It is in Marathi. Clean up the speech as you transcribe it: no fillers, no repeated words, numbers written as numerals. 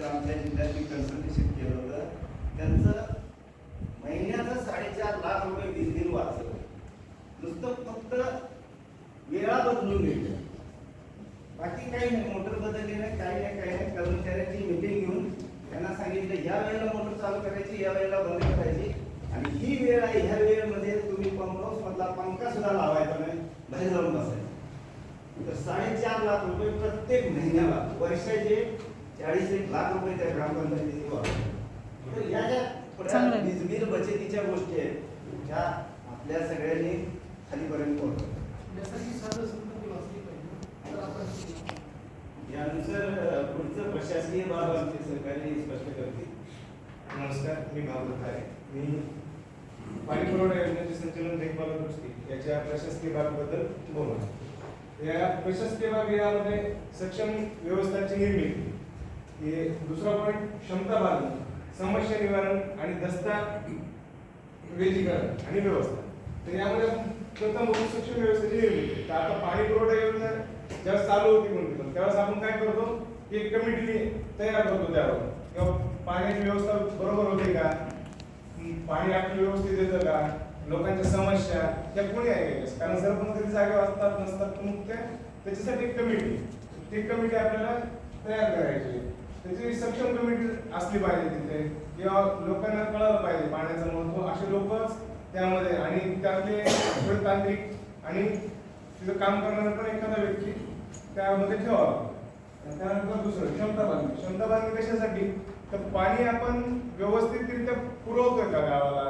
आमच्या जिल्ह्यात कन्सल्टेशन केलं होतं. त्यांचं महिन्याचं 4.5 लाख रुपये वीज बिल वाचलं. नुसतं फक्त वेळा बदलून घेतल्या, बाकी काही नाही. मोटर बदलली नाही, काही नाही. कर्मचाऱ्यांची मीटिंग घेऊन त्यांना सांगितलं या वेळेला मोटर चालू करायची, या वेळेला बंद करायची, आणि ही वेळ आहे, ह्या वेळेमध्ये तुम्ही पंप हाऊस मधला पंखा सुद्धा लावायचा नाही, बाहेर जाऊन बसायचं. तर 4.5 लाख रुपये प्रत्येक महिन्याला, वर्षाचे 40 लाख रुपये त्या ग्रामपंचायतीने वापरले. तर या ज्या थोड्या वीज बिल बचतीच्या गोष्टी आहेत त्या आपल्या सगळ्यांनी खालीपर्यंत पोहोचवतात. यानुसार पुढचं प्रशासकीय बाब आमचे सरकारी स्पष्ट करतील. नमस्कार, मी भागवत आहे. मी पाणी पुरवठा योजनेचे संचालन देखभाल दुरुस्ती याच्या प्रशासकीय बाबीबद्दल बोलणार. या प्रशासकीय बाबी यामध्ये सक्षम व्यवस्थांची निर्मिती, हे दुसरा पॉईंट क्षमता बांधणी, समस्या निवारण आणि दस्तावेजीकरण आणि व्यवस्था. तर यामध्ये प्रथम सक्षम व्यवस्थेची निर्मिती. तर आता पाणी पुरवठा योजना जेव्हा चालू होती कोणती, त्यावेळेस आपण काय करतो की एक कमिटी तयार करतो त्यावर, किंवा पाण्याची व्यवस्था बरोबर होते का, पाणी आपलं व्यवस्थित येतं का, लोकांच्या समस्या त्या कोणी ऐकायच्या. कारण सरपंच कधी जागा असतात नसतात, मग त्याच्यासाठी एक कमिटी, ती कमिटी आपल्याला तयार करायची. त्याची सक्षम कमिटी असली पाहिजे तिथे, किंवा लोकांना कळलं पाहिजे पाण्याचं महत्व. असे लोकच त्यामध्ये, आणि त्यातले थोडे तांत्रिक आणि तिथं काम करणारा पण एखादा व्यक्ती त्यामध्ये ठेवावा. त्यानंतर दुसरं क्षमता बांधणी. क्षमता बांधणी कशासाठी, तर पाणी आपण व्यवस्थितरित्या पुरवतोय का गावाला,